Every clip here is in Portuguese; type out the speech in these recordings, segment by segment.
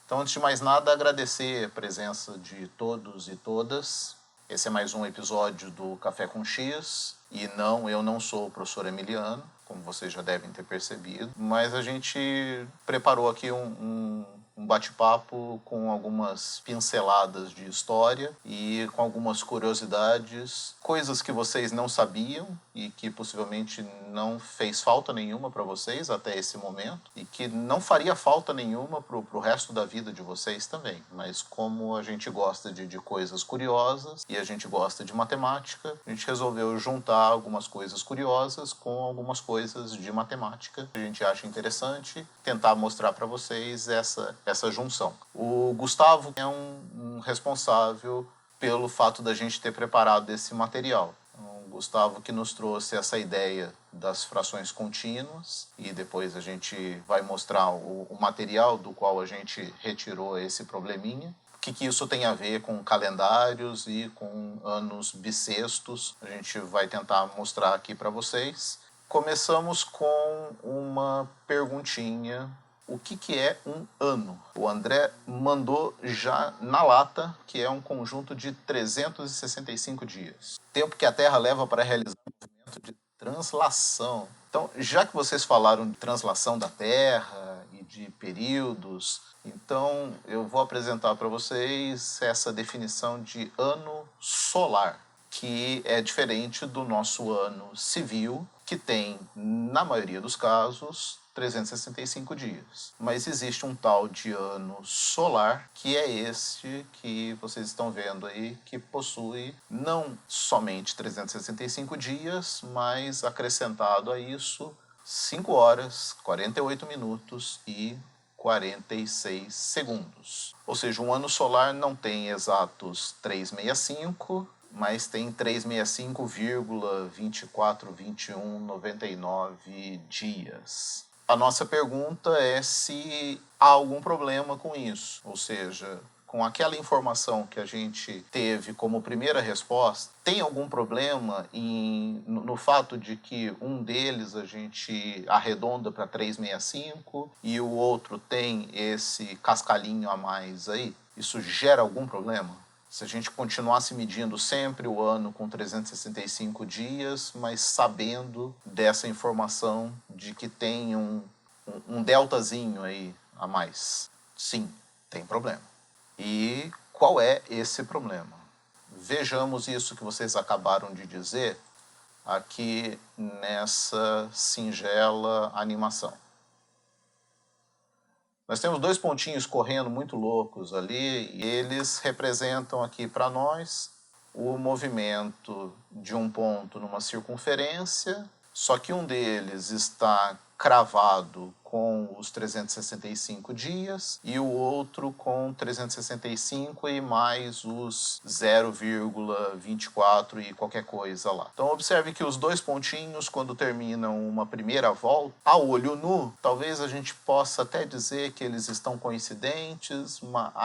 Então, antes de mais nada, agradecer a presença de todos e todas. Esse é mais um episódio do Café com X. E não, eu não sou o professor Emiliano, como vocês já devem ter percebido, mas a gente preparou aqui um bate-papo com algumas pinceladas de história e com algumas curiosidades, coisas que vocês não sabiam e que possivelmente não fez falta nenhuma para vocês até esse momento e que não faria falta nenhuma para o resto da vida de vocês também. Mas como a gente gosta de coisas curiosas e a gente gosta de matemática, a gente resolveu juntar algumas coisas curiosas com algumas coisas de matemática que a gente acha interessante, tentar mostrar para vocês essa junção. O Gustavo é um responsável pelo fato da gente ter preparado esse material. O Gustavo que nos trouxe essa ideia das frações contínuas e depois a gente vai mostrar o material do qual a gente retirou esse probleminha. O que isso tem a ver com calendários e com anos bissextos, a gente vai tentar mostrar aqui para vocês. Começamos com uma perguntinha. O que é um ano? O André mandou já na lata, que é um conjunto de 365 dias. Tempo que a Terra leva para realizar o movimento de translação. Então, já que vocês falaram de translação da Terra e de períodos, então eu vou apresentar para vocês essa definição de ano solar, que é diferente do nosso ano civil, que tem, na maioria dos casos, 365 dias. Mas existe um tal de ano solar, que é este que vocês estão vendo aí, que possui não somente 365 dias, mas acrescentado a isso 5 horas, 48 minutos e 46 segundos. Ou seja, um ano solar não tem exatos 365, mas tem 365,242199 dias. A nossa pergunta é se há algum problema com isso, ou seja, com aquela informação que a gente teve como primeira resposta, tem algum problema no fato de que um deles a gente arredonda para 365 e o outro tem esse cascalhinho a mais aí? Isso gera algum problema? Se a gente continuasse medindo sempre o ano com 365 dias, mas sabendo dessa informação de que tem um deltazinho aí a mais. Sim, tem problema. E qual é esse problema? Vejamos isso que vocês acabaram de dizer aqui nessa singela animação. Nós temos dois pontinhos correndo muito loucos ali e eles representam aqui para nós o movimento de um ponto numa circunferência, só que um deles está cravado com os 365 dias e o outro com 365 e mais os 0,24 e qualquer coisa lá. Então observe que os dois pontinhos, quando terminam uma primeira volta, a olho nu, talvez a gente possa até dizer que eles estão coincidentes,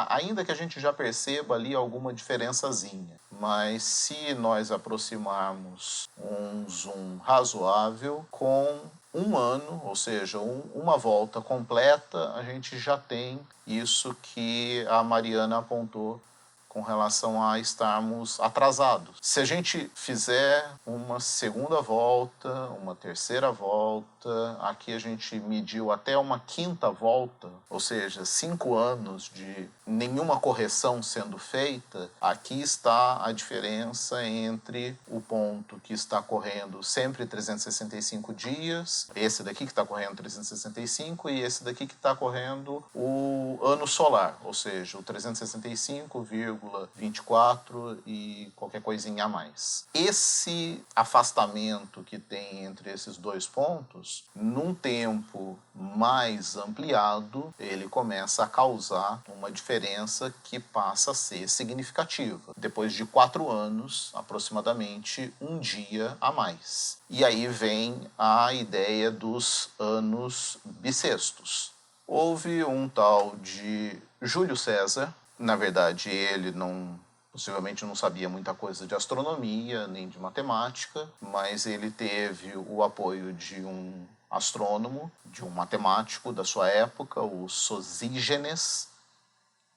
ainda que a gente já perceba ali alguma diferençazinha. Mas se nós aproximarmos um zoom razoável, com um ano, ou seja, uma volta completa, a gente já tem isso que a Mariana apontou com relação a estarmos atrasados. Se a gente fizer uma segunda volta, uma terceira volta, aqui a gente mediu até uma quinta volta, ou seja, 5 anos de nenhuma correção sendo feita, aqui está a diferença entre o ponto que está correndo sempre 365 dias, esse daqui que está correndo 365 e esse daqui que está correndo o ano solar, ou seja, o 365,24 e qualquer coisinha a mais. Esse afastamento que tem entre esses dois pontos, num tempo mais ampliado, ele começa a causar uma diferença que passa a ser significativa. Depois de 4 anos, aproximadamente um dia a mais. E aí vem a ideia dos anos bissextos. Houve um tal de Júlio César, na verdade ele possivelmente não sabia muita coisa de astronomia nem de matemática, mas ele teve o apoio de um astrônomo, de um matemático da sua época, o Sosígenes,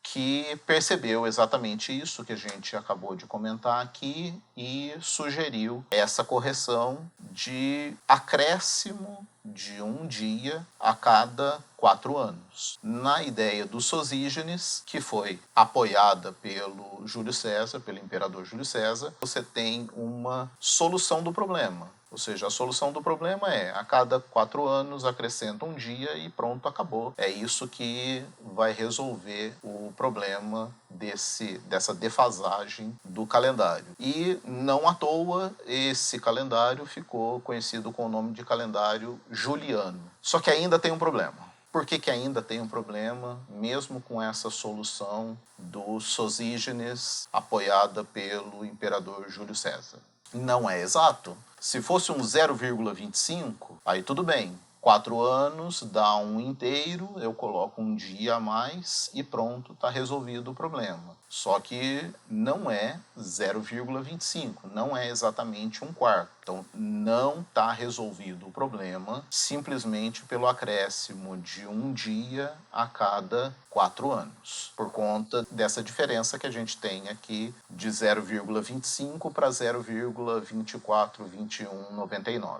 que percebeu exatamente isso que a gente acabou de comentar aqui e sugeriu essa correção de acréscimo de um dia a cada 4 anos. Na ideia do Sosígenes, que foi apoiada pelo Júlio César, pelo imperador Júlio César, você tem uma solução do problema. Ou seja, a solução do problema é, a cada 4 anos acrescenta um dia e pronto, acabou. É isso que vai resolver o problema dessa defasagem do calendário. E não à toa, esse calendário ficou conhecido com o nome de calendário juliano. Só que ainda tem um problema. Por que ainda tem um problema, mesmo com essa solução do Sosígenes, apoiada pelo imperador Júlio César? Não é exato. Se fosse um 0,25, aí tudo bem. 4 anos dá um inteiro, eu coloco um dia a mais e pronto, está resolvido o problema. Só que não é 0,25, não é exatamente um quarto. Então não está resolvido o problema simplesmente pelo acréscimo de um dia a cada 4 anos, por conta dessa diferença que a gente tem aqui de 0,25 para 0,242199.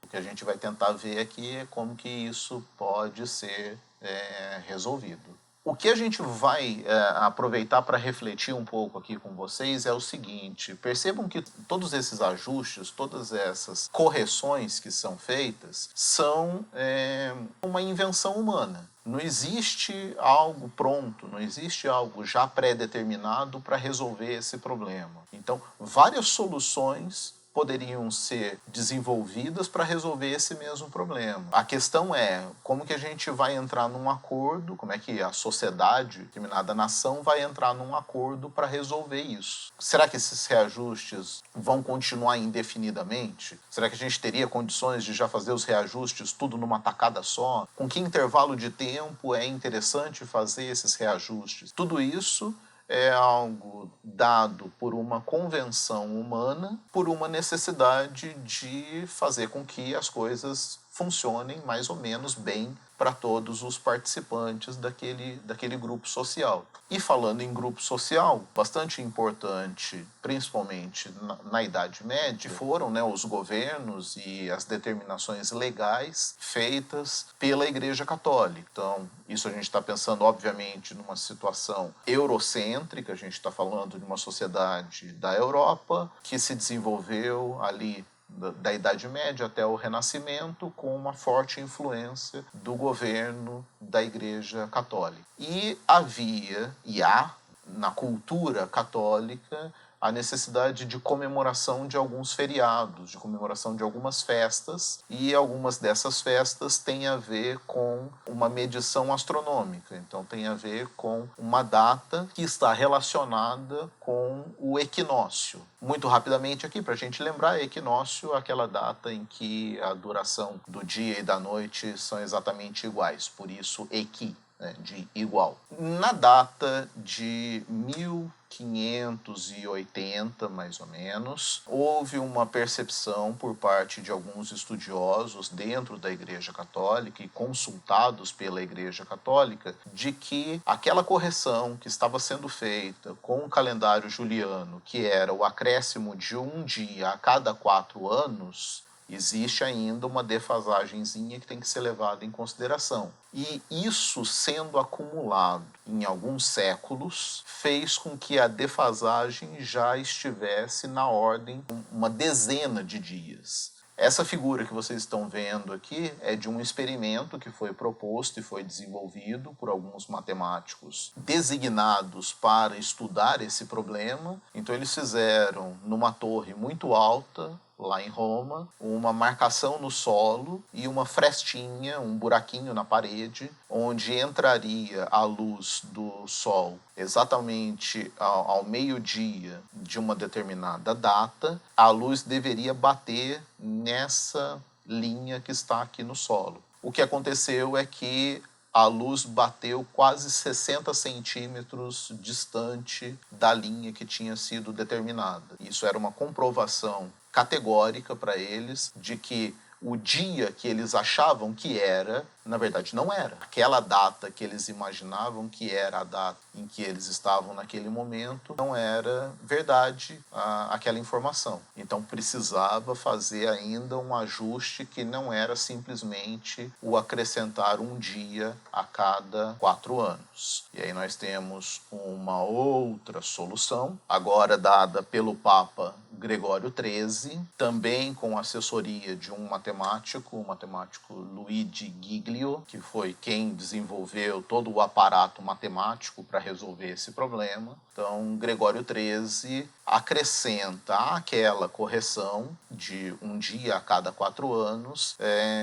O que a gente vai tentar ver aqui é como que isso pode ser resolvido. O que a gente vai aproveitar para refletir um pouco aqui com vocês é o seguinte: percebam que todos esses ajustes, todas essas correções que são feitas são uma invenção humana. Não existe algo pronto, não existe algo já pré-determinado para resolver esse problema. Então, várias soluções poderiam ser desenvolvidas para resolver esse mesmo problema. A questão é como que a gente vai entrar num acordo, como é que a sociedade, determinada nação, vai entrar num acordo para resolver isso. Será que esses reajustes vão continuar indefinidamente? Será que a gente teria condições de já fazer os reajustes tudo numa tacada só? Com que intervalo de tempo é interessante fazer esses reajustes? Tudo isso é algo dado por uma convenção humana, por uma necessidade de fazer com que as coisas funcionem mais ou menos bem para todos os participantes daquele grupo social. E falando em grupo social, bastante importante, principalmente na Idade Média, foram os governos e as determinações legais feitas pela Igreja Católica. Então, isso a gente está pensando, obviamente, numa situação eurocêntrica, a gente está falando de uma sociedade da Europa que se desenvolveu ali da Idade Média até o Renascimento, com uma forte influência do governo da Igreja Católica. E havia, e há, na cultura católica, a necessidade de comemoração de alguns feriados, de comemoração de algumas festas, e algumas dessas festas têm a ver com uma medição astronômica, então tem a ver com uma data que está relacionada com o equinócio. Muito rapidamente aqui, para a gente lembrar, equinócio é aquela data em que a duração do dia e da noite são exatamente iguais, por isso equi, de igual. Na data de 1580, mais ou menos, houve uma percepção por parte de alguns estudiosos dentro da Igreja Católica e consultados pela Igreja Católica de que aquela correção que estava sendo feita com o calendário juliano, que era o acréscimo de um dia a cada 4 anos, existe ainda uma defasagenzinha que tem que ser levada em consideração. E isso sendo acumulado em alguns séculos, fez com que a defasagem já estivesse na ordem de uma dezena de dias. Essa figura que vocês estão vendo aqui é de um experimento que foi proposto e foi desenvolvido por alguns matemáticos designados para estudar esse problema. Então eles fizeram numa torre muito alta, lá em Roma, uma marcação no solo e uma frestinha, um buraquinho na parede, onde entraria a luz do sol exatamente ao meio-dia de uma determinada data. A luz deveria bater nessa linha que está aqui no solo. O que aconteceu é que a luz bateu quase 60 centímetros distante da linha que tinha sido determinada. Isso era uma comprovação categórica para eles de que o dia que eles achavam que era, na verdade não era. Aquela data que eles imaginavam que era a data em que eles estavam naquele momento, não era verdade aquela informação. Então precisava fazer ainda um ajuste que não era simplesmente o acrescentar um dia a cada 4 anos. E aí nós temos uma outra solução, agora dada pelo Papa Gregório XIII, também com assessoria de um matemático, o matemático Luigi Giglio, que foi quem desenvolveu todo o aparato matemático para resolver esse problema. Então, Gregório XIII acrescenta aquela correção de um dia a cada 4 anos,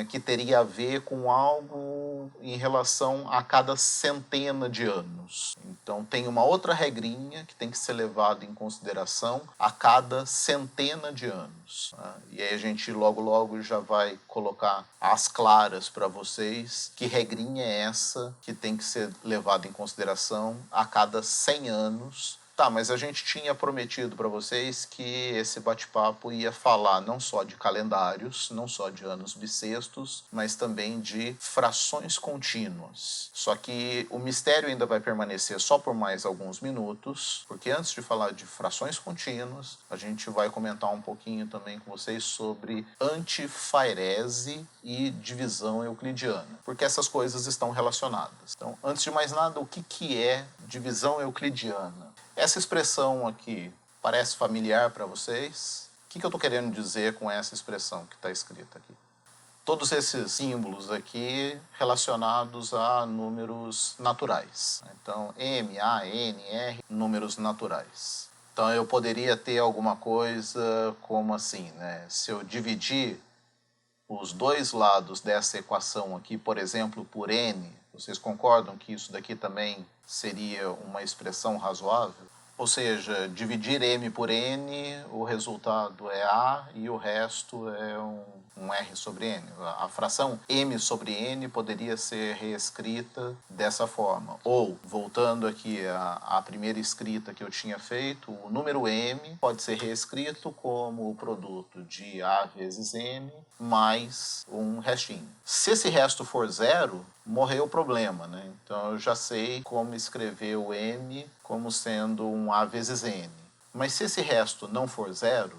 que teria a ver com algo em relação a cada centena de anos. Então, tem uma outra regrinha que tem que ser levada em consideração a cada centena de anos. E aí a gente logo já vai colocar às claras para vocês que regrinha é essa que tem que ser levada em consideração a cada 100 anos. Tá, mas a gente tinha prometido para vocês que esse bate-papo ia falar não só de calendários, não só de anos bissextos, mas também de frações contínuas. Só que o mistério ainda vai permanecer só por mais alguns minutos, porque antes de falar de frações contínuas, a gente vai comentar um pouquinho também com vocês sobre antifairese e divisão euclidiana, porque essas coisas estão relacionadas. Então, antes de mais nada, o que é divisão euclidiana? Essa expressão aqui parece familiar para vocês? O que eu estou querendo dizer com essa expressão que está escrita aqui? Todos esses símbolos aqui relacionados a números naturais. Então, M, A, N, R, números naturais. Então, eu poderia ter alguma coisa como assim, né? Se eu dividir os dois lados dessa equação aqui, por exemplo, por N, vocês concordam que isso daqui também seria uma expressão razoável? Ou seja, dividir M por N, o resultado é A e o resto é um R sobre N. A fração M sobre N poderia ser reescrita dessa forma. Ou, voltando aqui à primeira escrita que eu tinha feito, o número M pode ser reescrito como o produto de A vezes N mais um restinho. Se esse resto for zero, morreu o problema, né? Então eu já sei como escrever o M como sendo um A vezes N. Mas se esse resto não for zero,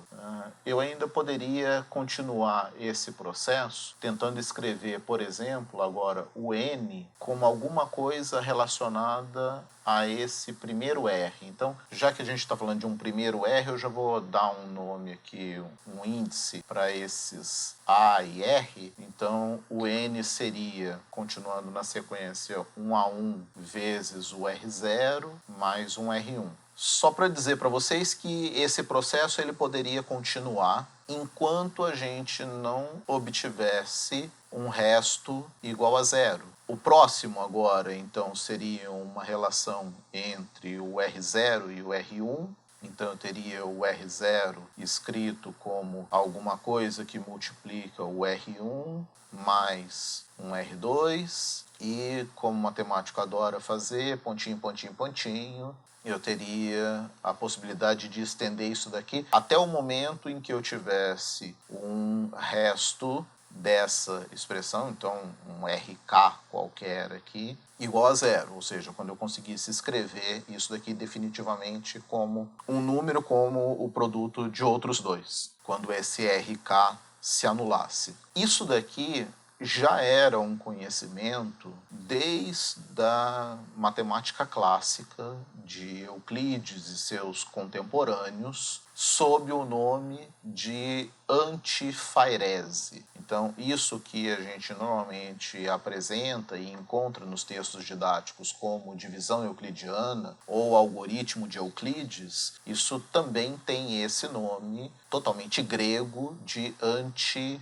eu ainda poderia continuar esse processo tentando escrever, por exemplo, agora o N como alguma coisa relacionada a esse primeiro R. Então, já que a gente está falando de um primeiro R, eu já vou dar um nome aqui, um índice para esses A e R. Então, o N seria, continuando na sequência, 1A1 vezes o R0 mais um R1. Só para dizer para vocês que esse processo ele poderia continuar enquanto a gente não obtivesse um resto igual a zero. O próximo agora, então, seria uma relação entre o R0 e o R1. Então eu teria o R0 escrito como alguma coisa que multiplica o R1 mais um R2. E, como o matemático adora fazer, pontinho, pontinho, pontinho, eu teria a possibilidade de estender isso daqui até o momento em que eu tivesse um resto dessa expressão, então um RK qualquer aqui, igual a zero, ou seja, quando eu conseguisse escrever isso daqui definitivamente como um número como o produto de outros dois, quando esse RK se anulasse. Isso daqui já era um conhecimento desde a matemática clássica de Euclides e seus contemporâneos, sob o nome de antifairese. Então, isso que a gente normalmente apresenta e encontra nos textos didáticos como divisão euclidiana ou algoritmo de Euclides, isso também tem esse nome totalmente grego de antifairese.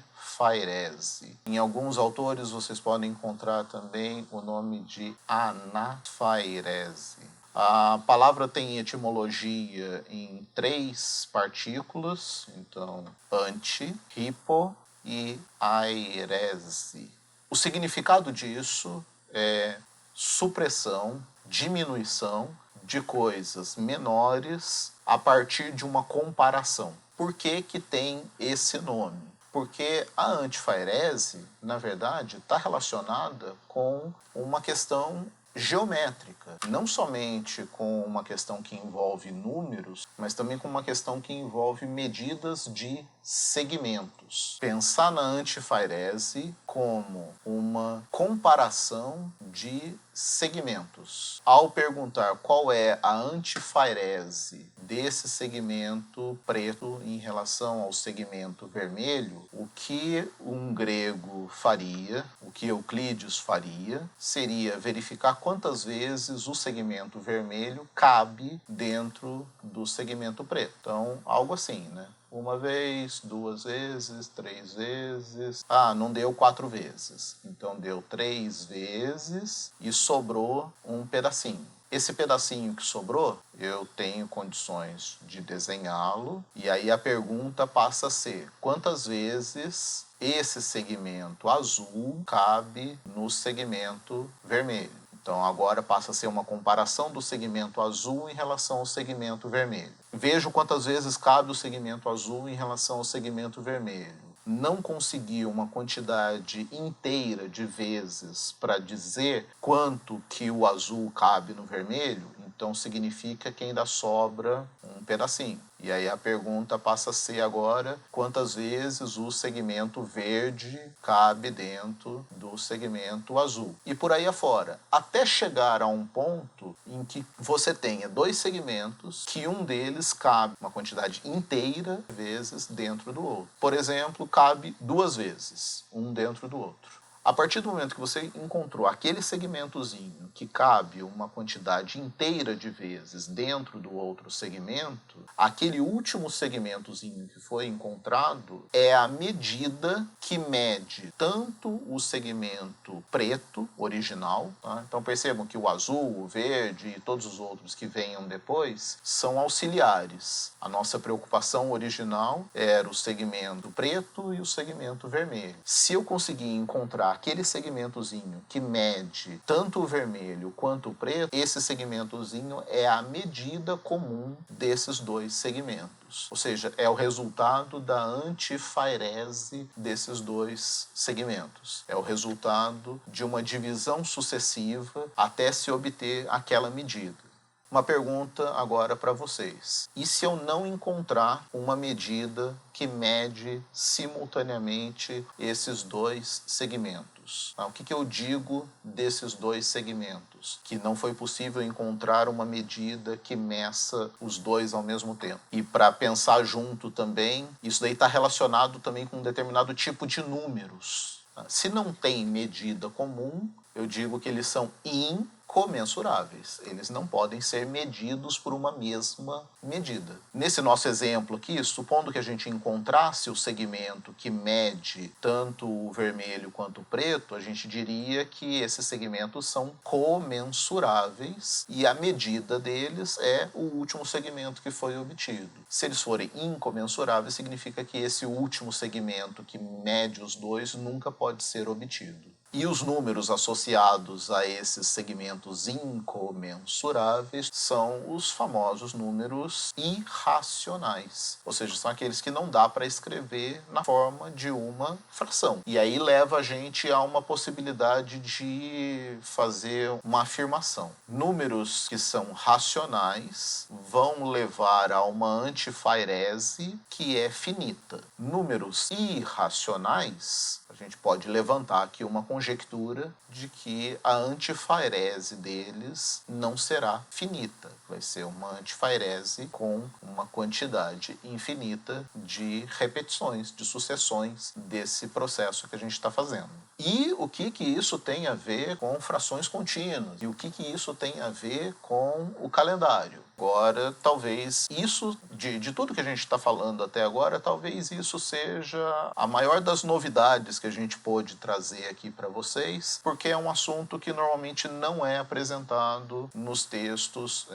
Em alguns autores vocês podem encontrar também o nome de anafairese. A palavra tem etimologia em 3 partículas, então anti, hipo e airese. O significado disso é supressão, diminuição de coisas menores a partir de uma comparação. Por que que tem esse nome? Porque a antifairese, na verdade, está relacionada com uma questão geométrica, não somente com uma questão que envolve números, mas também com uma questão que envolve medidas de segmentos. Pensar na antifairese como uma comparação de segmentos. Ao perguntar qual é a antifairese desse segmento preto em relação ao segmento vermelho, o que um grego faria, o que Euclides faria, seria verificar quantas vezes o segmento vermelho cabe dentro do segmento preto. Então, algo assim, né? Uma vez, duas vezes, três vezes. Ah, não deu 4 vezes. Então deu 3 vezes e sobrou um pedacinho. Esse pedacinho que sobrou, eu tenho condições de desenhá-lo, e aí a pergunta passa a ser: quantas vezes esse segmento azul cabe no segmento vermelho? Então agora passa a ser uma comparação do segmento azul em relação ao segmento vermelho. Vejo quantas vezes cabe o segmento azul em relação ao segmento vermelho. Não consegui uma quantidade inteira de vezes para dizer quanto que o azul cabe no vermelho, então significa que ainda sobra um pedacinho. E aí a pergunta passa a ser agora: quantas vezes o segmento verde cabe dentro do segmento azul? E por aí afora, até chegar a um ponto em que você tenha 2 segmentos, que um deles cabe uma quantidade inteira de vezes dentro do outro. Por exemplo, cabe 2 vezes, um dentro do outro. A partir do momento que você encontrou aquele segmentozinho que cabe uma quantidade inteira de vezes dentro do outro segmento, aquele último segmentozinho que foi encontrado é a medida que mede tanto o segmento preto original, tá? Então percebam que o azul, o verde e todos os outros que venham depois são auxiliares. A nossa preocupação original era o segmento preto e o segmento vermelho. Se eu conseguir encontrar aquele segmentozinho que mede tanto o vermelho quanto o preto, esse segmentozinho é a medida comum desses 2 segmentos. Ou seja, é o resultado da antifairese desses 2 segmentos. É o resultado de uma divisão sucessiva até se obter aquela medida. Uma pergunta agora para vocês: e se eu não encontrar uma medida que mede simultaneamente esses 2 segmentos? O que eu digo desses 2 segmentos? Que não foi possível encontrar uma medida que meça os 2 ao mesmo tempo. E para pensar junto também, isso daí está relacionado também com um determinado tipo de números. Se não tem medida comum, eu digo que eles são incomensuráveis. Eles não podem ser medidos por uma mesma medida. Nesse nosso exemplo aqui, supondo que a gente encontrasse o segmento que mede tanto o vermelho quanto o preto, a gente diria que esses segmentos são comensuráveis e a medida deles é o último segmento que foi obtido. Se eles forem incomensuráveis, significa que esse último segmento que mede os 2 nunca pode ser obtido. E os números associados a esses segmentos incomensuráveis são os famosos números irracionais, ou seja, são aqueles que não dá para escrever na forma de uma fração. E aí leva a gente a uma possibilidade de fazer uma afirmação. Números que são racionais vão levar a uma antifairese que é finita. Números irracionais, a gente pode levantar aqui uma conjectura de que a antifairese deles não será finita. Vai ser uma antifairese com uma quantidade infinita de repetições, de sucessões desse processo que a gente está fazendo. E o que isso tem a ver com frações contínuas? E o que isso tem a ver com o calendário? Agora, talvez isso, de tudo que a gente está falando até agora, talvez isso seja a maior das novidades que a gente pôde trazer aqui para vocês, porque é um assunto que normalmente não é apresentado nos textos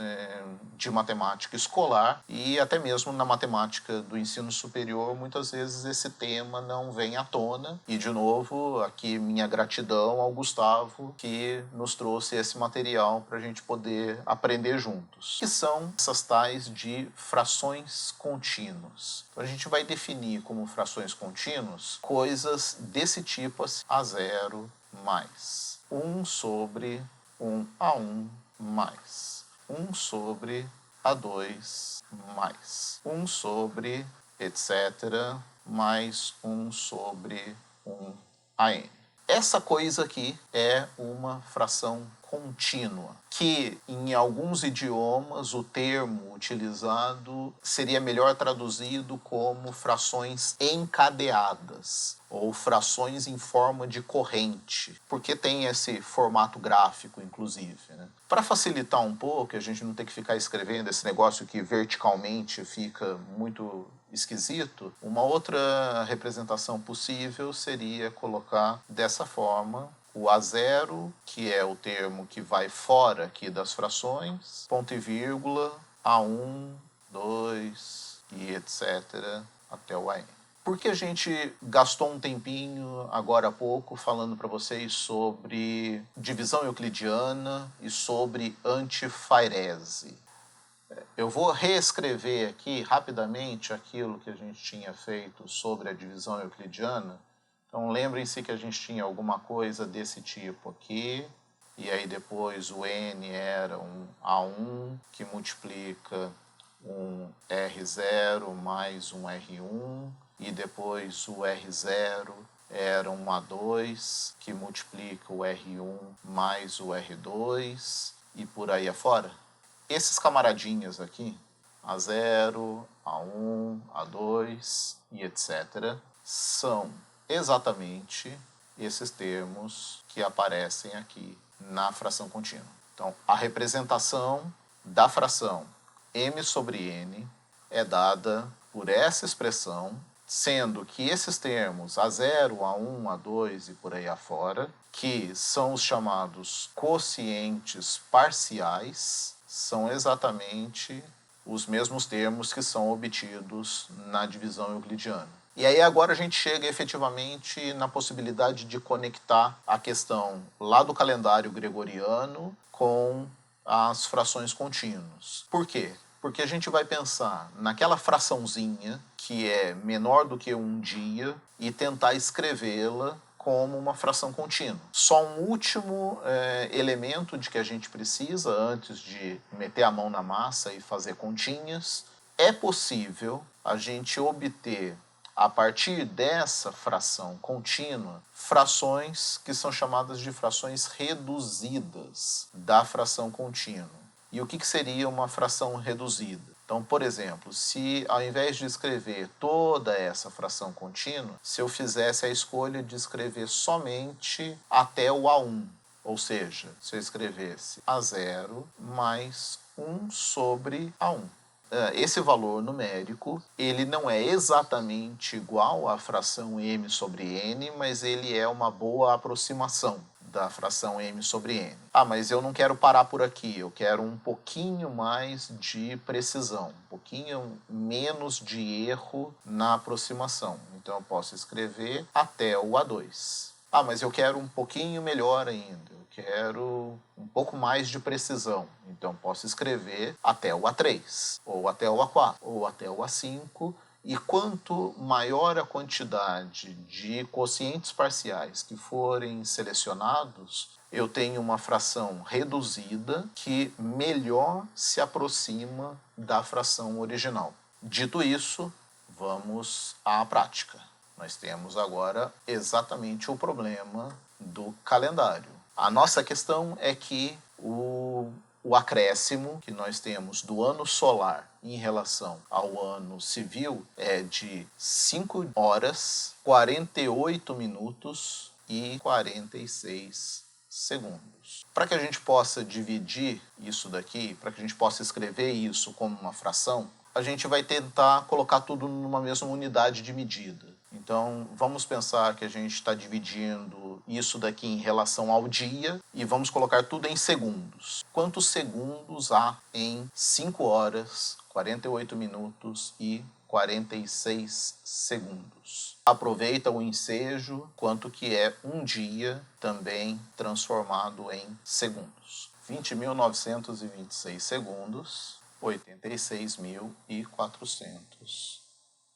de matemática escolar e até mesmo na matemática do ensino superior, muitas vezes esse tema não vem à tona. E, de novo, aqui minha gratidão ao Gustavo, que nos trouxe esse material para a gente poder aprender juntos. Que são são essas tais de frações contínuas. Então a gente vai definir como frações contínuas coisas desse tipo assim: A0 mais 1 sobre 1A1 mais 1 sobre A2 mais 1 sobre etc. mais 1 sobre 1AN. Essa coisa aqui é uma fração contínua, que em alguns idiomas o termo utilizado seria melhor traduzido como frações encadeadas ou frações em forma de corrente, porque tem esse formato gráfico, inclusive, né? Para facilitar um pouco, a gente não tem que ficar escrevendo esse negócio que verticalmente fica muito esquisito, uma outra representação possível seria colocar dessa forma o A0, que é o termo que vai fora aqui das frações, ponto e vírgula, A1, 2 e etc. até o AN. Por que a gente gastou um tempinho agora há pouco falando para vocês sobre divisão euclidiana e sobre antifairese? Eu vou reescrever aqui rapidamente aquilo que a gente tinha feito sobre a divisão euclidiana. Então lembrem-se que a gente tinha alguma coisa desse tipo aqui, e aí depois o n era um A1 que multiplica um R0 mais um R1, e depois o R0 era um A2 que multiplica o R1 mais o R2 e por aí afora. Esses camaradinhas aqui, A0, A1, A2 e etc., são exatamente esses termos que aparecem aqui na fração contínua. Então, a representação da fração m sobre n é dada por essa expressão, sendo que esses termos A0, A1, A2 e por aí afora, que são os chamados quocientes parciais, são exatamente os mesmos termos que são obtidos na divisão euclidiana. E aí agora a gente chega efetivamente na possibilidade de conectar a questão lá do calendário gregoriano com as frações contínuas. Por quê? Porque a gente vai pensar naquela fraçãozinha que é menor do que um dia e tentar escrevê-la como uma fração contínua. Só um último elemento de que a gente precisa antes de meter a mão na massa e fazer continhas. É possível a gente obter, a partir dessa fração contínua, frações que são chamadas de frações reduzidas da fração contínua. E o que seria uma fração reduzida? Então, por exemplo, se ao invés de escrever toda essa fração contínua, se eu fizesse a escolha de escrever somente até o A1, ou seja, se eu escrevesse A0 mais 1 sobre A1. Esse valor numérico, ele não é exatamente igual à fração m sobre n, mas ele é uma boa aproximação da fração m sobre n. Ah, mas eu não quero parar por aqui, eu quero um pouquinho mais de precisão, um pouquinho menos de erro na aproximação. Então eu posso escrever até o A2. Ah, mas eu quero um pouquinho melhor ainda, eu quero um pouco mais de precisão. Então posso escrever até o A3, ou até o A4, ou até o A5. E quanto maior a quantidade de quocientes parciais que forem selecionados, eu tenho uma fração reduzida que melhor se aproxima da fração original. Dito isso, vamos à prática. Nós temos agora exatamente o problema do calendário. A nossa questão é que o acréscimo que nós temos do ano solar em relação ao ano civil é de 5 horas, 48 minutos e 46 segundos. Para que a gente possa dividir isso daqui, para que a gente possa escrever isso como uma fração, a gente vai tentar colocar tudo numa mesma unidade de medida. Então, vamos pensar que a gente está dividindo isso daqui em relação ao dia e vamos colocar tudo em segundos. Quantos segundos há em 5 horas, 48 minutos e 46 segundos? Aproveita o ensejo, quanto que é um dia também transformado em segundos. 20.926 segundos 86.400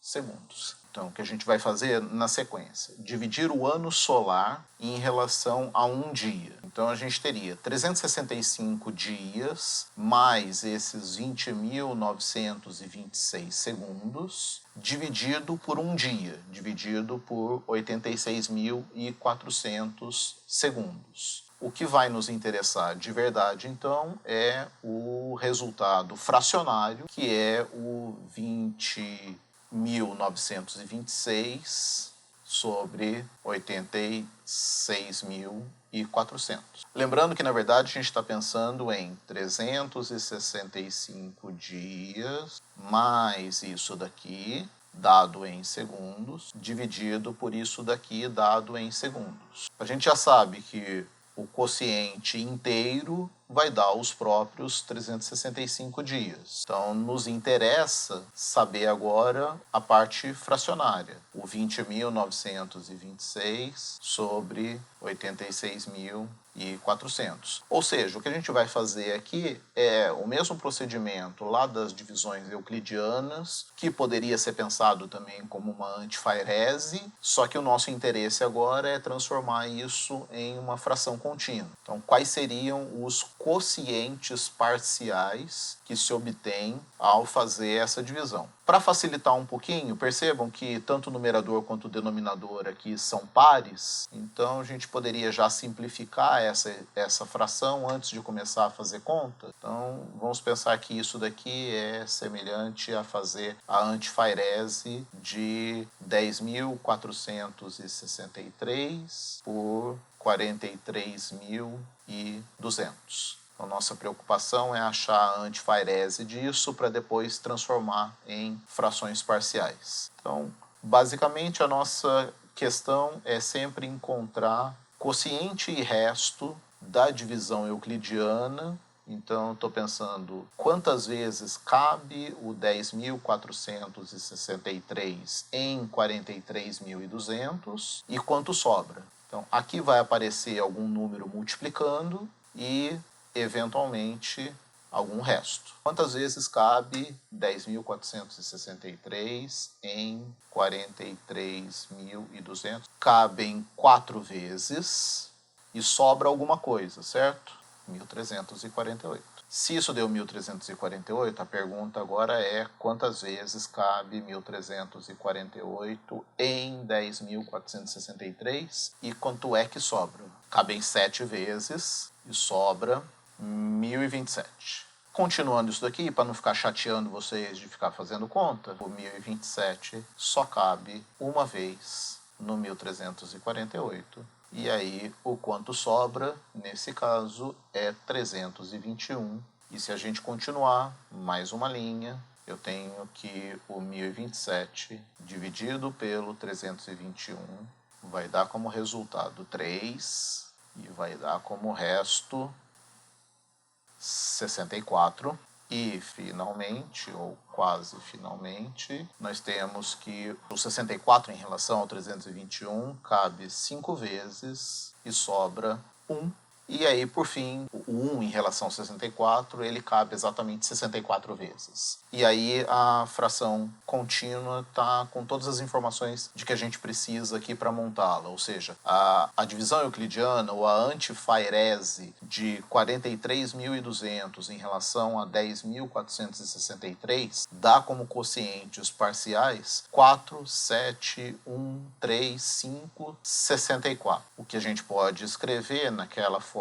segundos. Então, o que a gente vai fazer na sequência? Dividir o ano solar em relação a um dia. Então, a gente teria 365 dias mais esses 20.926 segundos, dividido por um dia, dividido por 86.400 segundos. O que vai nos interessar de verdade, então, é o resultado fracionário, que é o 20.926 sobre 86.400. Lembrando que, na verdade, a gente está pensando em 365 dias mais isso daqui, dado em segundos, dividido por isso daqui, dado em segundos. A gente já sabe que o quociente inteiro vai dar os próprios 365 dias. Então, nos interessa saber agora a parte fracionária. O 20.926 sobre 86.400. Ou seja, o que a gente vai fazer aqui é o mesmo procedimento lá das divisões euclidianas, que poderia ser pensado também como uma antifairese, só que o nosso interesse agora é transformar isso em uma fração contínua. Então, quais seriam os quocientes parciais que se obtêm ao fazer essa divisão? Para facilitar um pouquinho, percebam que tanto o numerador quanto o denominador aqui são pares, então a gente poderia já simplificar essa fração antes de começar a fazer conta. Então, vamos pensar que isso daqui é semelhante a fazer a antifairese de 10.463 por 43.200. A nossa preocupação é achar a antifairese disso para depois transformar em frações parciais. Então, basicamente, a nossa questão é sempre encontrar quociente e resto da divisão euclidiana. Então, estou pensando quantas vezes cabe o 10.463 em 43.200 e quanto sobra. Então, aqui vai aparecer algum número multiplicando e, eventualmente, algum resto. Quantas vezes cabe 10.463 em 43.200? Cabem 4 vezes e sobra alguma coisa, certo? 1.348. Se isso deu 1.348, a pergunta agora é quantas vezes cabe 1.348 em 10.463 e quanto é que sobra? Cabem 7 vezes e sobra 1.027. Continuando isso daqui, para não ficar chateando vocês de ficar fazendo conta, o 1.027 só cabe uma vez no 1.348. E aí, o quanto sobra, nesse caso, é 321. E se a gente continuar mais uma linha, eu tenho que o 1027 dividido pelo 321 vai dar como resultado 3 e vai dar como resto 64. E, finalmente, ou quase finalmente, nós temos que o 64 em relação ao 321 cabe 5 vezes e sobra 1. E aí, por fim, o 1 em relação ao 64, ele cabe exatamente 64 vezes. E aí a fração contínua está com todas as informações de que a gente precisa aqui para montá-la. Ou seja, a divisão euclidiana ou a antifairese de 43.200 em relação a 10.463 dá como quocientes parciais 4, 7, 1, 3, 5, 64. O que a gente pode escrever naquela forma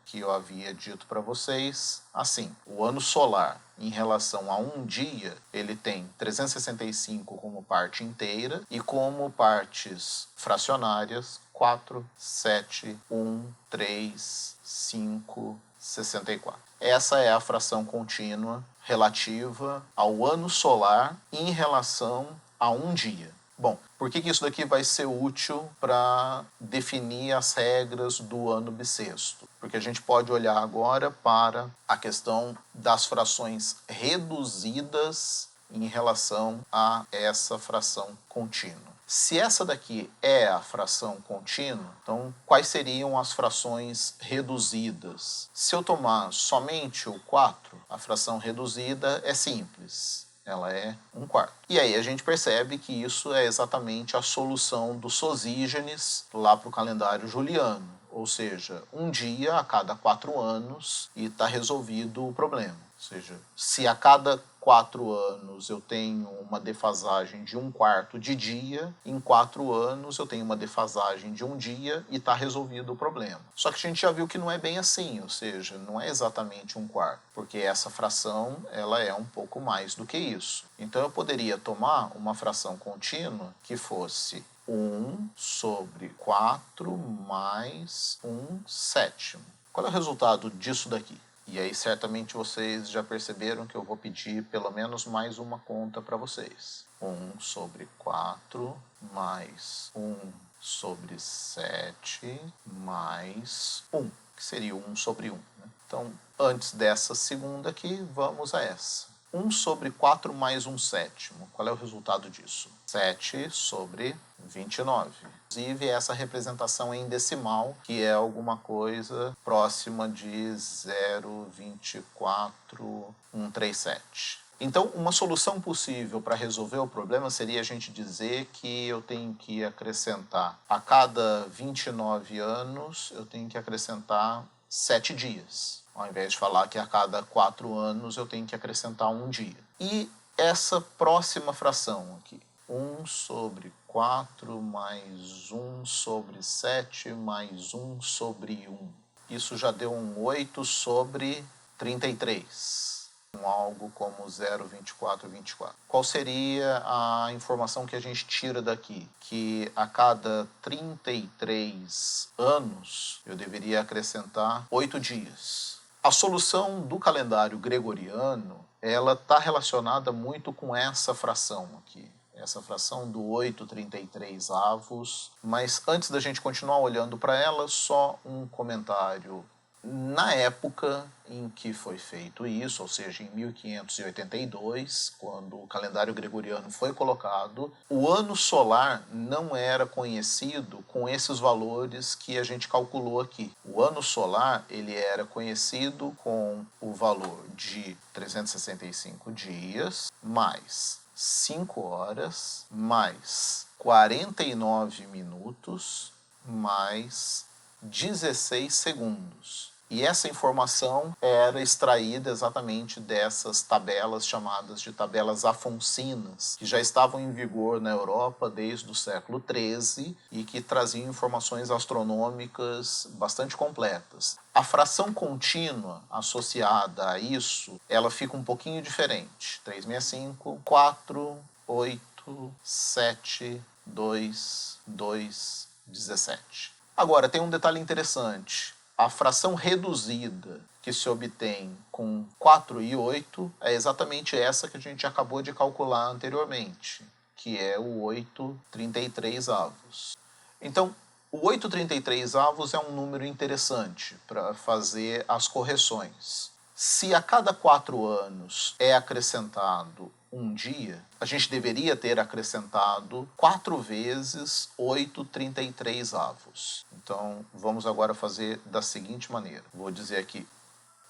que eu havia dito para vocês, assim, o ano solar em relação a um dia, ele tem 365 como parte inteira e como partes fracionárias 4, 7, 1, 3, 5, 64. Essa é a fração contínua relativa ao ano solar em relação a um dia. Bom, por que isso daqui vai ser útil para definir as regras do ano bissexto? Porque a gente pode olhar agora para a questão das frações reduzidas em relação a essa fração contínua. Se essa daqui é a fração contínua, então quais seriam as frações reduzidas? Se eu tomar somente o 4, a fração reduzida é simples. Ela é 1/4. E aí a gente percebe que isso é exatamente a solução do Sosígenes lá para o calendário juliano. Ou seja, um dia a cada 4 anos e está resolvido o problema. Ou seja, se a cada 4 anos eu tenho uma defasagem de 1/4 de dia, em 4 anos eu tenho uma defasagem de um dia e está resolvido o problema. Só que a gente já viu que não é bem assim, ou seja, não é exatamente 1/4, porque essa fração ela é um pouco mais do que isso. Então eu poderia tomar uma fração contínua que fosse 1/4 mais 1/7. Qual é o resultado disso daqui? E aí certamente vocês já perceberam que eu vou pedir pelo menos mais uma conta para vocês. 1/4 mais 1/7 mais 1, que seria 1/1. Né? Então, antes dessa segunda aqui, vamos a essa. 1/4 mais 1/7. Qual é o resultado disso? 7/29. Inclusive, essa representação em decimal, que é alguma coisa próxima de 0,24137. Então, uma solução possível para resolver o problema seria a gente dizer que eu tenho que acrescentar, a cada 29 anos, eu tenho que acrescentar 7 dias. Ao invés de falar que a cada 4 anos eu tenho que acrescentar um dia. E essa próxima fração aqui, 1/4 mais 1/7 mais 1/1. Isso já deu um 8/33. Algo como 0,2424. Qual seria a informação que a gente tira daqui? Que a cada 33 anos eu deveria acrescentar 8 dias. A solução do calendário gregoriano, ela está relacionada muito com essa fração aqui. Essa fração do 8/33 avos. Mas antes da gente continuar olhando para ela, só um comentário. Na época em que foi feito isso, ou seja, em 1582, quando o calendário gregoriano foi colocado, o ano solar não era conhecido com esses valores que a gente calculou aqui. O ano solar ele era conhecido com o valor de 365 dias, mais 5 horas, mais 49 minutos, mais 16 segundos. E essa informação era extraída exatamente dessas tabelas chamadas de tabelas afonsinas, que já estavam em vigor na Europa desde o século XIII e que traziam informações astronômicas bastante completas. A fração contínua associada a isso, ela fica um pouquinho diferente. 365, 4, 8, 7, 2, 2, 17. Agora, tem um detalhe interessante. A fração reduzida que se obtém com 4 e 8 é exatamente essa que a gente acabou de calcular anteriormente, que é o 8/33 avos. Então, o 8/33 avos é um número interessante para fazer as correções. Se a cada 4 anos é acrescentado um dia, a gente deveria ter acrescentado 4 vezes 8/33 avos. Então, vamos agora fazer da seguinte maneira. Vou dizer aqui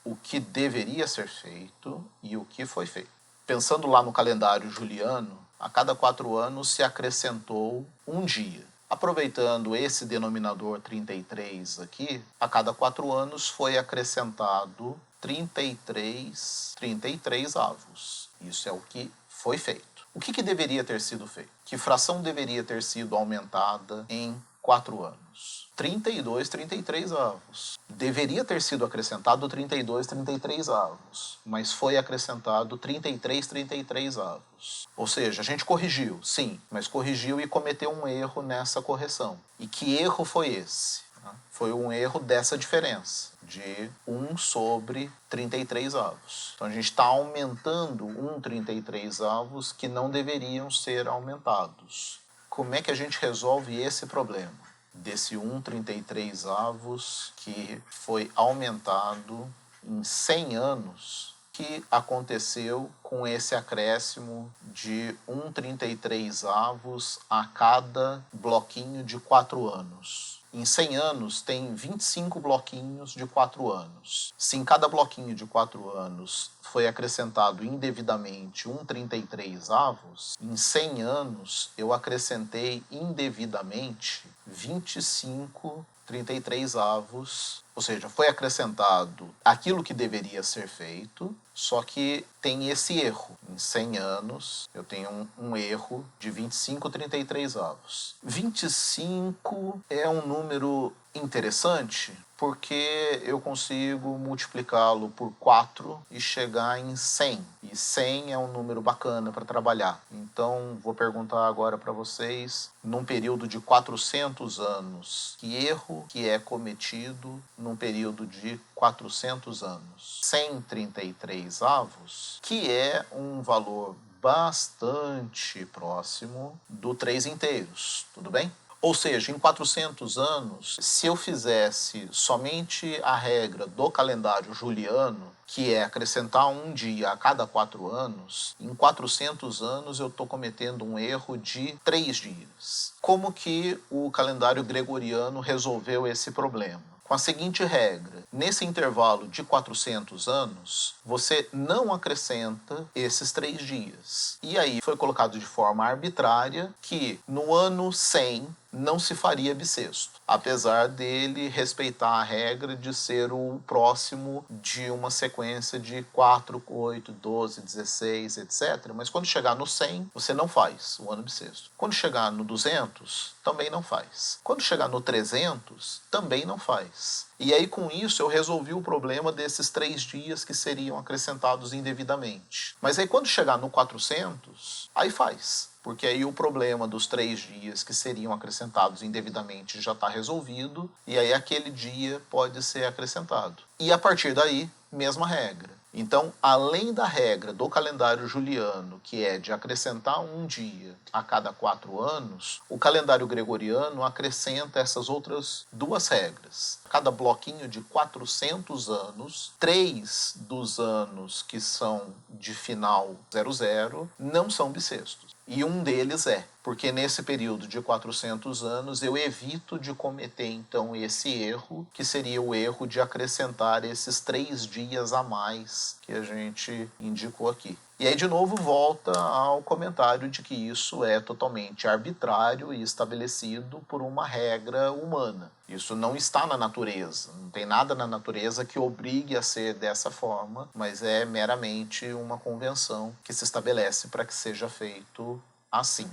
o que deveria ser feito e o que foi feito. Pensando lá no calendário juliano, a cada 4 anos se acrescentou um dia. Aproveitando esse denominador 33 aqui, a cada 4 anos foi acrescentado 33 avos. Isso é o que foi feito. O que deveria ter sido feito? Que fração deveria ter sido aumentada em 4 anos? 33 avos. Deveria ter sido acrescentado 33 avos, mas foi acrescentado 33 avos. Ou seja, a gente corrigiu, sim, mas corrigiu e cometeu um erro nessa correção. E que erro foi esse? Foi um erro dessa diferença, de 1/33 avos. Então a gente está aumentando 1/33 avos que não deveriam ser aumentados. Como é que a gente resolve esse problema? Desse 1/33 avos que foi aumentado em 100 anos, que aconteceu com esse acréscimo de 1,33 a cada bloquinho de 4 anos. Em 100 anos, tem 25 bloquinhos de 4 anos. Se em cada bloquinho de 4 anos foi acrescentado indevidamente 1,33, em 100 anos eu acrescentei indevidamente 25,33, ou seja, foi acrescentado aquilo que deveria ser feito, só que tem esse erro. Em 100 anos, eu tenho um erro de 25,33. 25 é um número interessante porque eu consigo multiplicá-lo por 4 e chegar em 100. E 100 é um número bacana para trabalhar. Então, vou perguntar agora para vocês, num período de 400 anos, que erro que é cometido num período de 400 anos? 133avos, que é um valor bastante próximo do 3 inteiros, tudo bem? Ou seja, em 400 anos, se eu fizesse somente a regra do calendário juliano, que é acrescentar um dia a cada 4 anos, em 400 anos eu estou cometendo um erro de 3 dias. Como que o calendário gregoriano resolveu esse problema? Com a seguinte regra: nesse intervalo de 400 anos, você não acrescenta esses 3 dias. E aí foi colocado de forma arbitrária que no ano 100 não se faria bissexto, apesar dele respeitar a regra de ser o próximo de uma sequência de 4, 8, 12, 16, etc. Mas quando chegar no 100, você não faz o ano bissexto. Quando chegar no 200, também não faz. Quando chegar no 300, também não faz. E aí, com isso, eu resolvi o problema desses 3 dias que seriam acrescentados indevidamente. Mas aí, quando chegar no 400, aí faz. Porque aí o problema dos 3 dias que seriam acrescentados indevidamente já está resolvido, e aí aquele dia pode ser acrescentado. E a partir daí, mesma regra. Então, além da regra do calendário juliano, que é de acrescentar um dia a cada 4 anos, o calendário gregoriano acrescenta essas outras 2 regras. Cada bloquinho de 400 anos, 3 dos anos que são de final 00 não são bissextos. E um deles é, porque nesse período de 400 anos eu evito de cometer então esse erro, que seria o erro de acrescentar esses 3 dias a mais que a gente indicou aqui. E aí, de novo, volta ao comentário de que isso é totalmente arbitrário e estabelecido por uma regra humana. Isso não está na natureza, não tem nada na natureza que obrigue a ser dessa forma, mas é meramente uma convenção que se estabelece para que seja feito assim.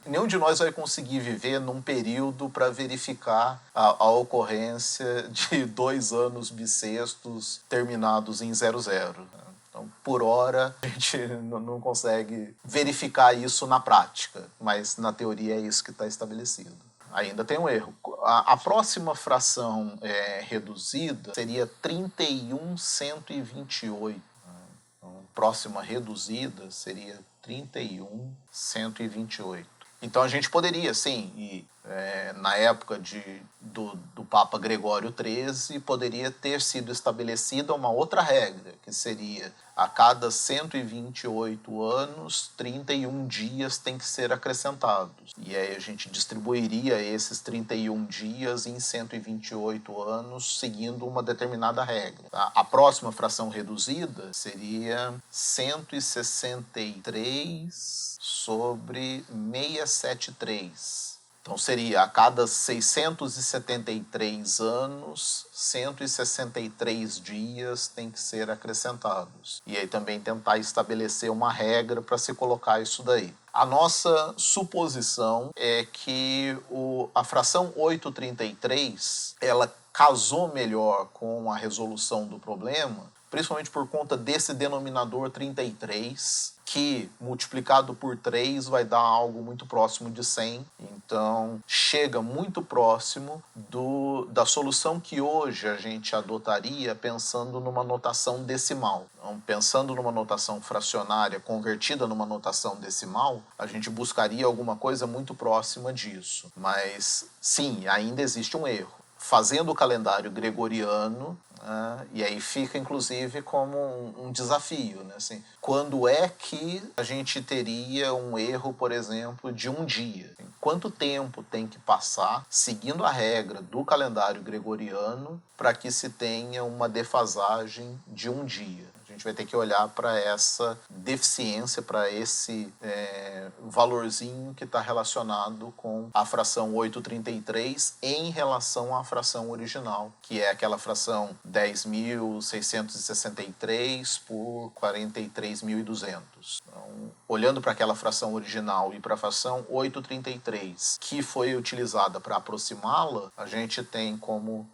Nenhum de nós vai conseguir viver num período para verificar a ocorrência de 2 anos bissextos terminados em 00. Então, por hora, a gente não consegue verificar isso na prática, mas na teoria é isso que está estabelecido. Ainda tem um erro. A próxima fração reduzida seria 31,128. Então, próxima reduzida seria 31,128. Então a gente poderia, sim, na época do Papa Gregório XIII, poderia ter sido estabelecida uma outra regra, que seria a cada 128 anos, 31 dias têm que ser acrescentados. E aí a gente distribuiria esses 31 dias em 128 anos, seguindo uma determinada regra. A próxima fração reduzida seria 163 sobre 673. Então seria a cada 673 anos, 163 dias tem que ser acrescentados. E aí também tentar estabelecer uma regra para se colocar isso daí. A nossa suposição é que a fração 833, ela casou melhor com a resolução do problema, principalmente por conta desse denominador 33, que multiplicado por 3 vai dar algo muito próximo de 100. Então, chega muito próximo da solução que hoje a gente adotaria pensando numa notação decimal. Então, pensando numa notação fracionária convertida numa notação decimal, a gente buscaria alguma coisa muito próxima disso. Mas, sim, ainda existe um erro. Fazendo o calendário gregoriano, E aí fica, inclusive, como um desafio, né? Assim, quando é que a gente teria um erro, por exemplo, de um dia? Quanto tempo tem que passar, seguindo a regra do calendário gregoriano, para que se tenha uma defasagem de um dia? A gente vai ter que olhar para essa deficiência, para esse valorzinho que está relacionado com a fração 833 em relação à fração original, que é aquela fração 10.663 por 43.200. Então, olhando para aquela fração original e para a fração 833, que foi utilizada para aproximá-la, a gente tem como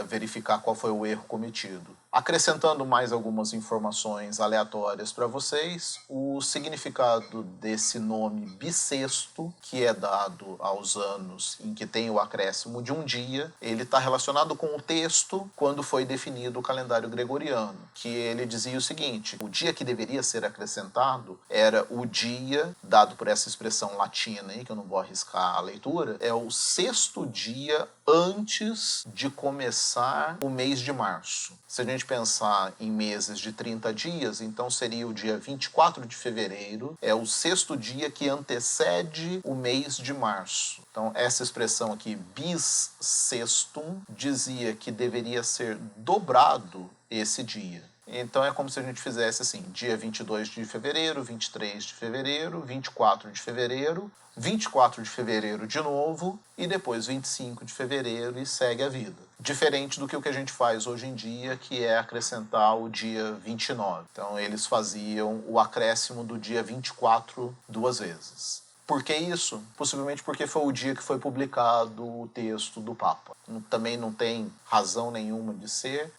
verificar qual foi o erro cometido. Acrescentando mais algumas informações aleatórias para vocês, o significado desse nome bissexto, que é dado aos anos em que tem o acréscimo de um dia, ele está relacionado com o texto quando foi definido o calendário gregoriano, que ele dizia o seguinte: o dia que deveria ser acrescentado era o dia, dado por essa expressão latina aí, que eu não vou arriscar a leitura, é o sexto dia antes de começar o mês de março. Se a gente pensar em meses de 30 dias, então seria o dia 24 de fevereiro, é o sexto dia que antecede o mês de março. Então, essa expressão aqui, bis sextum, dizia que deveria ser dobrado esse dia. Então é como se a gente fizesse assim, dia 22 de fevereiro, 23 de fevereiro, 24 de fevereiro, 24 de fevereiro de novo e depois 25 de fevereiro e segue a vida. Diferente do que o que a gente faz hoje em dia, que é acrescentar o dia 29. Então eles faziam o acréscimo do dia 24 duas vezes. Por que isso? Possivelmente porque foi o dia que foi publicado o texto do Papa. Também não tem razão nenhuma de ser,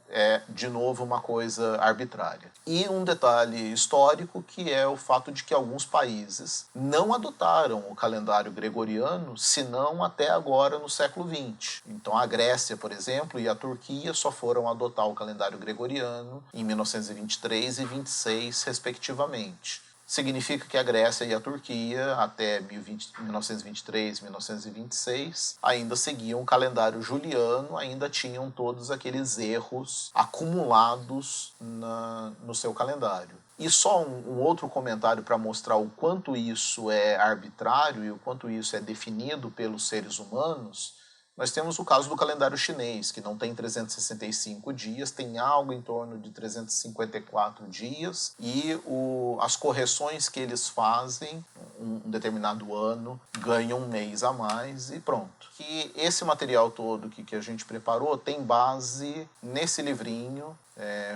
é de novo uma coisa arbitrária. E um detalhe histórico, que é o fato de que alguns países não adotaram o calendário gregoriano, senão até agora no século XX. Então a Grécia, por exemplo, e a Turquia só foram adotar o calendário gregoriano em 1923 e 26, respectivamente. Significa que a Grécia e a Turquia, até 1923, 1926, ainda seguiam o calendário juliano, ainda tinham todos aqueles erros acumulados no seu calendário. E só um outro comentário para mostrar o quanto isso é arbitrário e o quanto isso é definido pelos seres humanos. Nós temos o caso do calendário chinês, que não tem 365 dias, tem algo em torno de 354 dias, e as correções que eles fazem, um determinado ano, ganham um mês a mais e pronto. E esse material todo que a gente preparou tem base nesse livrinho,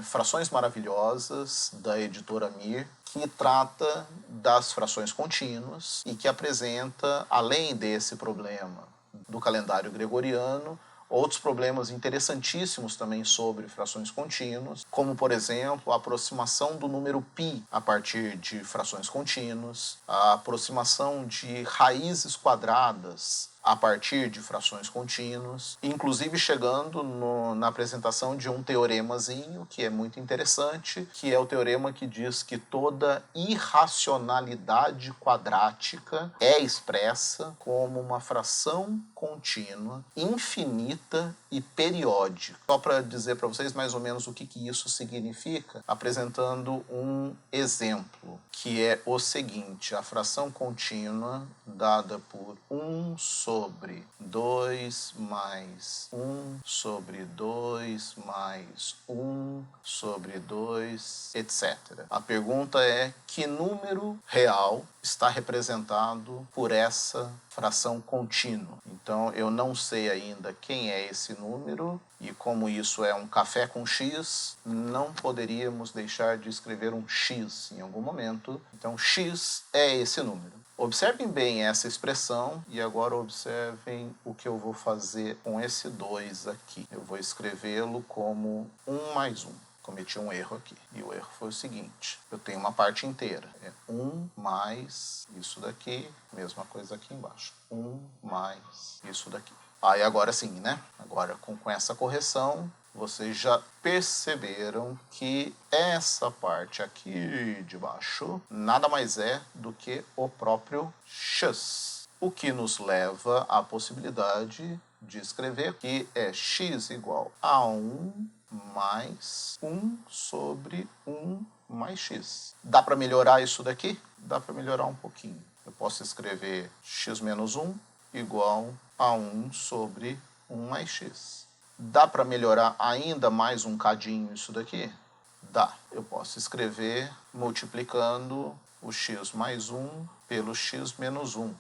Frações Maravilhosas, da editora Mir, que trata das frações contínuas e que apresenta, além desse problema do calendário gregoriano, outros problemas interessantíssimos também sobre frações contínuas, como, por exemplo, a aproximação do número π a partir de frações contínuas, a aproximação de raízes quadradas a partir de frações contínuas, inclusive chegando na apresentação de um teoremazinho que é muito interessante, que é o teorema que diz que toda irracionalidade quadrática é expressa como uma fração contínua, infinita e periódica. Só para dizer para vocês mais ou menos o que isso significa, apresentando um exemplo, que é o seguinte: a fração contínua dada por 1 sobre 2 mais 1 sobre 2 mais 1 sobre 2, etc. A pergunta é: que número real está representado por essa fração contínua? Então eu não sei ainda quem é esse número, e como isso é um café com X, não poderíamos deixar de escrever um X em algum momento. Então X é esse número. Observem bem essa expressão e agora observem o que eu vou fazer com esse 2 aqui. Eu vou escrevê-lo como 1 mais 1. Cometi um erro aqui. E o erro foi o seguinte: eu tenho uma parte inteira. É 1 mais isso daqui, mesma coisa aqui embaixo. 1 mais isso daqui. Aí agora sim, né? Agora com essa correção, vocês já perceberam que essa parte aqui de baixo nada mais é do que o próprio x. O que nos leva à possibilidade de escrever, que é x igual a 1 mais 1 sobre 1 mais x. Dá para melhorar isso daqui? Dá para melhorar um pouquinho. Eu posso escrever x menos 1 igual a 1 sobre 1 mais x. Dá para melhorar ainda mais um cadinho isso daqui? Dá. Eu posso escrever multiplicando o x mais 1 pelo x menos 1.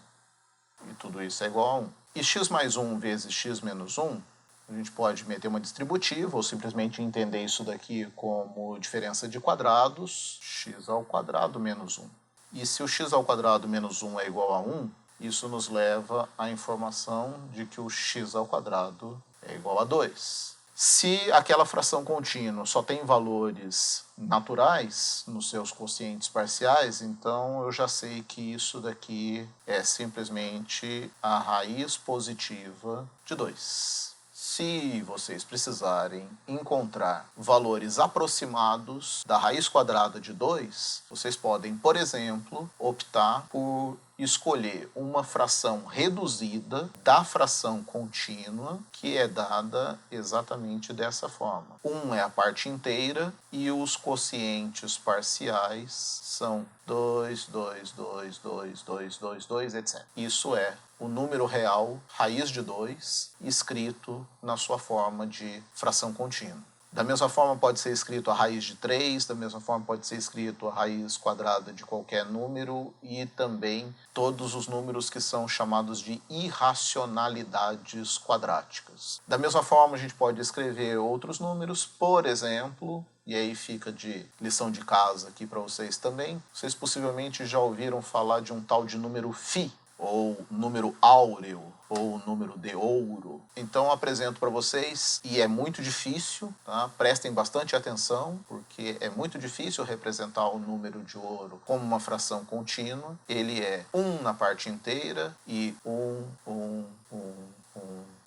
E tudo isso é igual a 1. E x mais 1 vezes x menos 1, a gente pode meter uma distributiva ou simplesmente entender isso daqui como diferença de quadrados, x ao quadrado menos 1. E se o x ao quadrado menos 1 é igual a 1, isso nos leva à informação de que o x ao quadrado é igual a 2. Se aquela fração contínua só tem valores naturais nos seus quocientes parciais, então eu já sei que isso daqui é simplesmente a raiz positiva de 2. Se vocês precisarem encontrar valores aproximados da raiz quadrada de 2, vocês podem, por exemplo, optar por escolher uma fração reduzida da fração contínua, que é dada exatamente dessa forma. 1 é a parte inteira e os quocientes parciais são 2, 2, 2, 2, 2, 2, 2, etc. Isso é o número real, raiz de 2, escrito na sua forma de fração contínua. Da mesma forma pode ser escrito a raiz de 3, da mesma forma pode ser escrito a raiz quadrada de qualquer número e também todos os números que são chamados de irracionalidades quadráticas. Da mesma forma a gente pode escrever outros números, por exemplo, e aí fica de lição de casa aqui para vocês também, vocês possivelmente já ouviram falar de um tal de número φ, ou número áureo, ou número de ouro. Então eu apresento para vocês, e é muito difícil, tá? Prestem bastante atenção, porque é muito difícil representar o número de ouro como uma fração contínua. Ele é 1 na parte inteira e 1,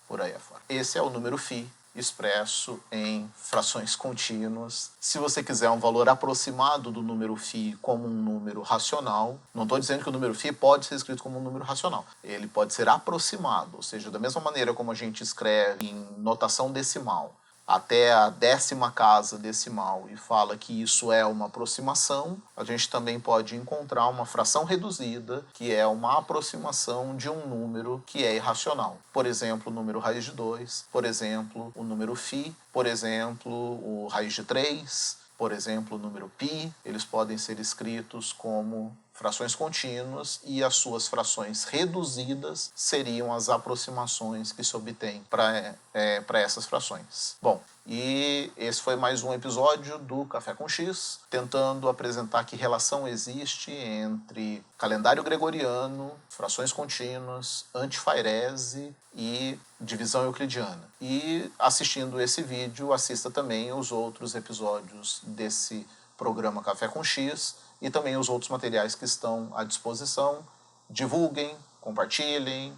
por aí afora. Esse é o número φ, expresso em frações contínuas. Se você quiser um valor aproximado do número φ como um número racional, não estou dizendo que o número φ pode ser escrito como um número racional. Ele pode ser aproximado, ou seja, da mesma maneira como a gente escreve em notação decimal até a 10ª casa decimal e fala que isso é uma aproximação, a gente também pode encontrar uma fração reduzida, que é uma aproximação de um número que é irracional. Por exemplo, o número raiz de 2, por exemplo, o número φ, por exemplo, o raiz de 3, por exemplo, o número π, eles podem ser escritos como frações contínuas e as suas frações reduzidas seriam as aproximações que se obtém para essas frações. Bom, e esse foi mais um episódio do Café com X, tentando apresentar que relação existe entre calendário gregoriano, frações contínuas, antifairese e divisão euclidiana. E assistindo esse vídeo, assista também os outros episódios desse programa Café com X e também os outros materiais que estão à disposição. Divulguem, compartilhem,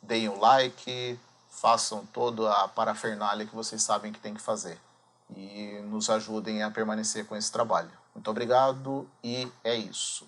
deem o like, façam toda a parafernália que vocês sabem que tem que fazer e nos ajudem a permanecer com esse trabalho. Muito obrigado e é isso.